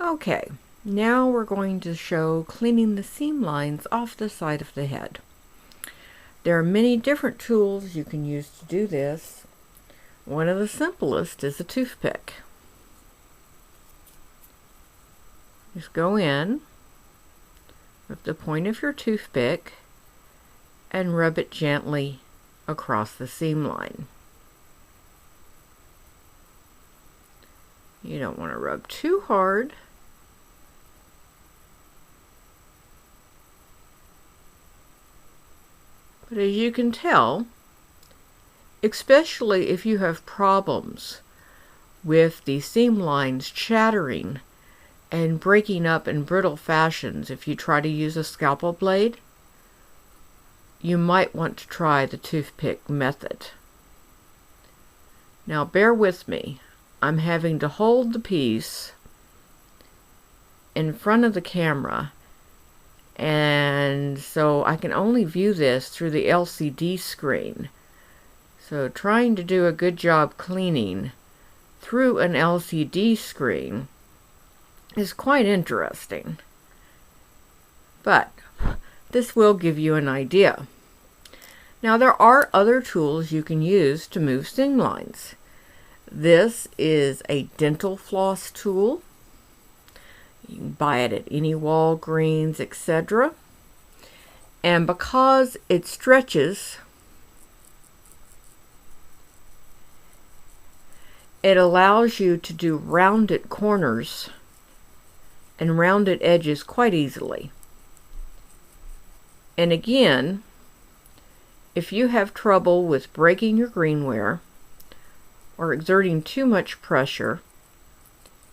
Okay, now we're going to show cleaning the seam lines off the side of the head. There are many different tools you can use to do this. One of the simplest is a toothpick. Just go in with the point of your toothpick and rub it gently across the seam line. You don't want to rub too hard. But as you can tell, especially if you have problems with the seam lines chattering and breaking up in brittle fashions, if you try to use a scalpel blade, you might want to try the toothpick method. Now bear with me. I'm having to hold the piece in front of the camera, and so I can only view this through the LCD screen. So trying to do a good job cleaning through an LCD screen is quite interesting. But this will give you an idea. Now there are other tools you can use to move seam lines. This is a dental floss tool. You can buy it at any Walgreens, etc. And because it stretches, it allows you to do rounded corners and rounded edges quite easily. And again, if you have trouble with breaking your greenware or exerting too much pressure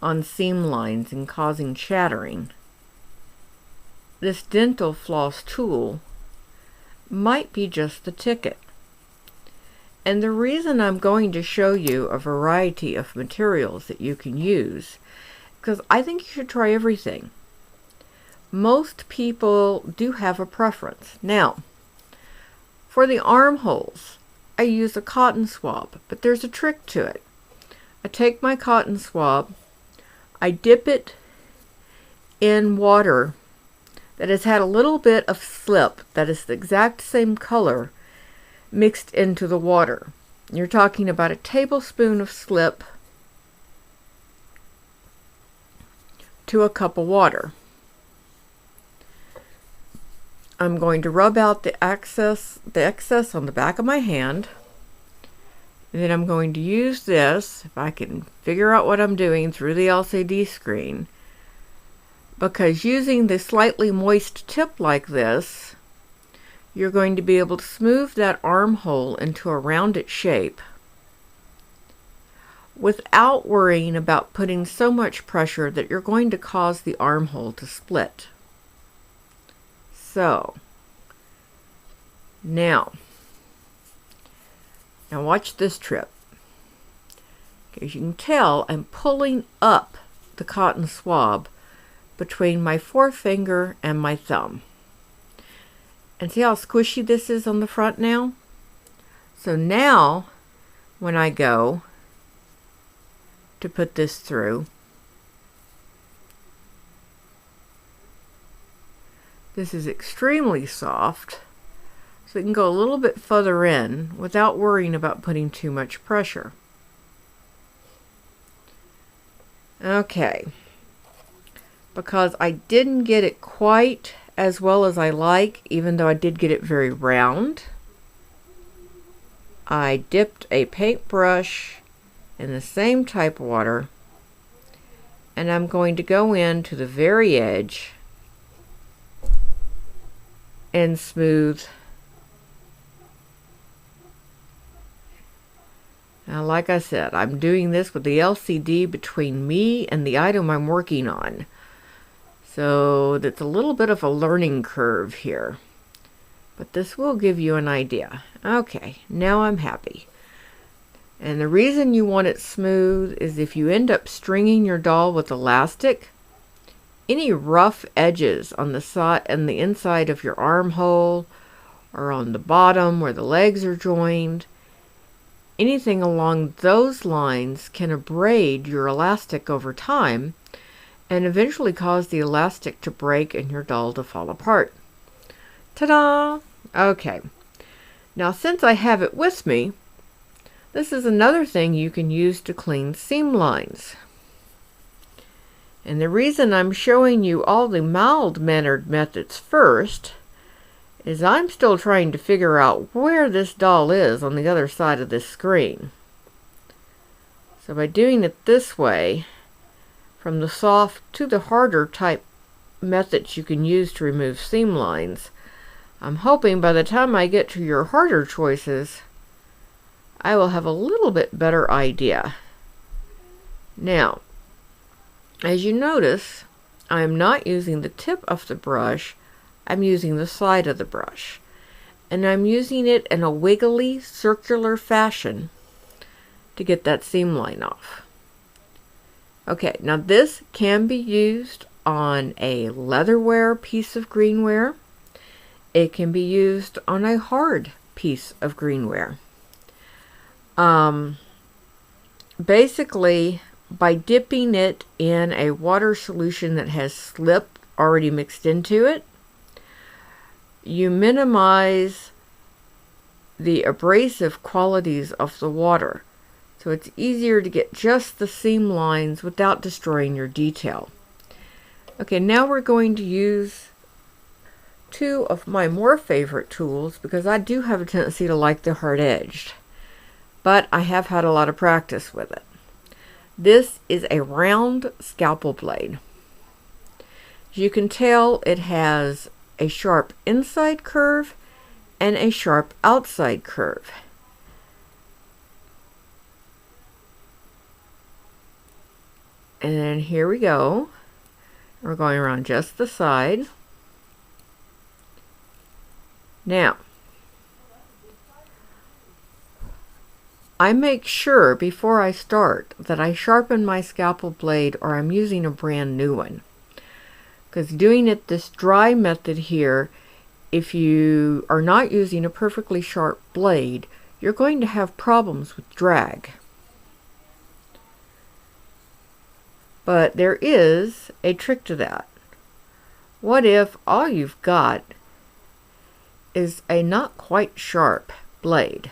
on seam lines and causing chattering, this dental floss tool might be just the ticket. And the reason I'm going to show you a variety of materials that you can use, because I think you should try everything. Most people do have a preference. Now, for the armholes, I use a cotton swab, but there's a trick to it. I take my cotton swab, I dip it in water that has had a little bit of slip that is the exact same color mixed into the water. You're talking about a tablespoon of slip to a cup of water. I'm going to rub out the excess on the back of my hand, and then I'm going to use this, if I can figure out what I'm doing through the LCD screen, because using the slightly moist tip like this, you're going to be able to smooth that armhole into a rounded shape without worrying about putting so much pressure that you're going to cause the armhole to split. So, now watch this trip. As you can tell, I'm pulling up the cotton swab between my forefinger and my thumb. And see how squishy this is on the front now? So now, when I go to put this through, this is extremely soft, so it can go a little bit further in without worrying about putting too much pressure. Okay, because I didn't get it quite as well as I like, even though I did get it very round, I dipped a paintbrush in the same type of water, and I'm going to go in to the very edge and smooth. Now, like I said, I'm doing this with the LCD between me and the item I'm working on. So that's a little bit of a learning curve here. But this will give you an idea. Okay, now I'm happy. And the reason you want it smooth is if you end up stringing your doll with elastic, any rough edges on the side and the inside of your armhole or on the bottom where the legs are joined, anything along those lines can abrade your elastic over time, and eventually cause the elastic to break and your doll to fall apart. Ta-da! Okay. Now, since I have it with me, this is another thing you can use to clean seam lines. And the reason I'm showing you all the mild-mannered methods first is I'm still trying to figure out where this doll is on the other side of this screen. So by doing it this way, from the soft to the harder type methods you can use to remove seam lines, I'm hoping by the time I get to your harder choices, I will have a little bit better idea. Now, as you notice, I am not using the tip of the brush, I'm using the side of the brush. And I'm using it in a wiggly, circular fashion to get that seam line off. Okay, now this can be used on a leatherware piece of greenware. It can be used on a hard piece of greenware. Basically, by dipping it in a water solution that has slip already mixed into it, you minimize the abrasive qualities of the water. So it's easier to get just the seam lines without destroying your detail. Okay, now we're going to use two of my more favorite tools because I do have a tendency to like the hard-edged, but I have had a lot of practice with it. This is a round scalpel blade. As you can tell, it has a sharp inside curve and a sharp outside curve. And then here we go. We're going around just the side. Now, I make sure before I start that I sharpen my scalpel blade or I'm using a brand new one. Because doing it this dry method here, if you are not using a perfectly sharp blade, you're going to have problems with drag. But there is a trick to that. What if all you've got is a not quite sharp blade?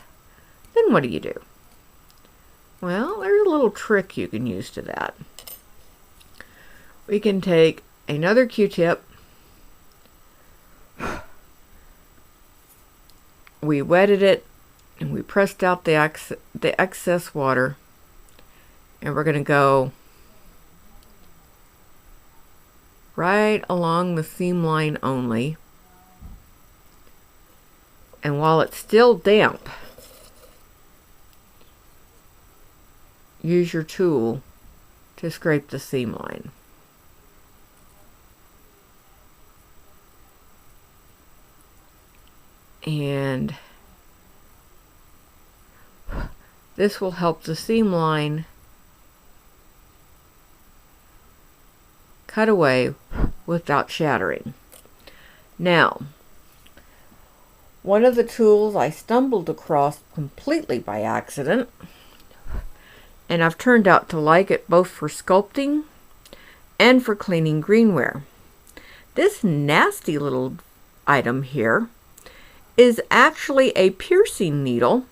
Then what do? Well, there's a little trick you can use to that. We can take another Q-tip, we wetted it, and we pressed out the excess water, and we're going to go right along the seam line only. And while it's still damp, use your tool to scrape the seam line. And this will help the seam line cut away without shattering. Now, one of the tools I stumbled across completely by accident, and I've turned out to like it both for sculpting and for cleaning greenware. This nasty little item here is actually a piercing needle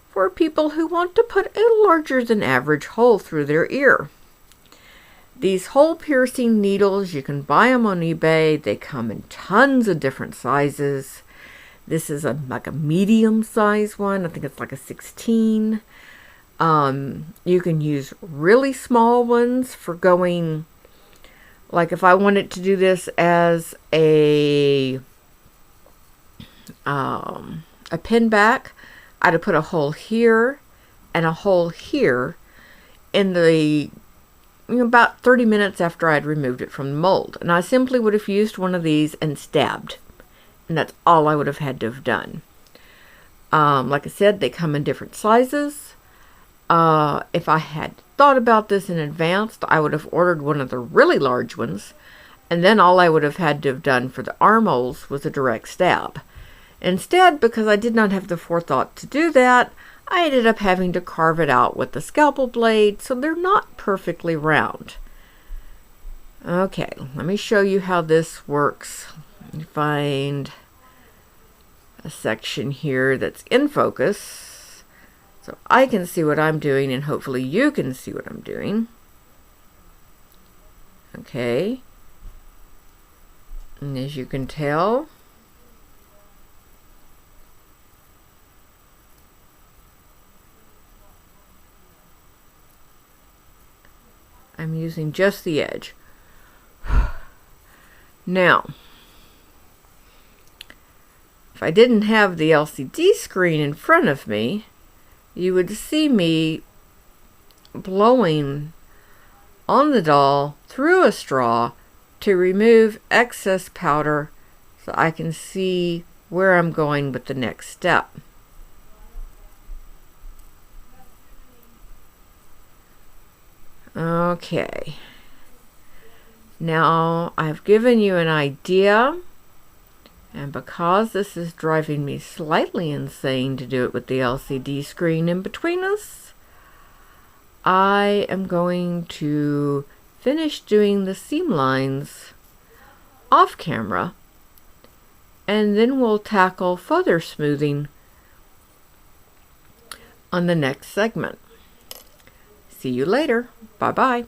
for people who want to put a larger than average hole through their ear. These hole piercing needles, you can buy them on eBay. They come in tons of different sizes. This is like a medium size one. I think it's like a 16. You can use really small ones for going, like if I wanted to do this as a pin back, I'd have put a hole here and a hole here in the about 30 minutes after I'd removed it from the mold. And I simply would have used one of these and stabbed. And that's all I would have had to have done. Like I said, they come in different sizes. If I had thought about this in advance, I would have ordered one of the really large ones. And then all I would have had to have done for the armholes was a direct stab. Instead, because I did not have the forethought to do that, I ended up having to carve it out with the scalpel blade, so they're not perfectly round. Okay, let me show you how this works. Let me find a section here that's in focus so I can see what I'm doing, and hopefully you can see what I'm doing. Okay, and as you can tell, I'm using just the edge. Now, if I didn't have the LCD screen in front of me, you would see me blowing on the doll through a straw to remove excess powder so I can see where I'm going with the next step. Okay, now I've given you an idea, and because this is driving me slightly insane to do it with the LCD screen in between us, I am going to finish doing the seam lines off camera, and then we'll tackle further smoothing on the next segment. See you later. Bye-bye.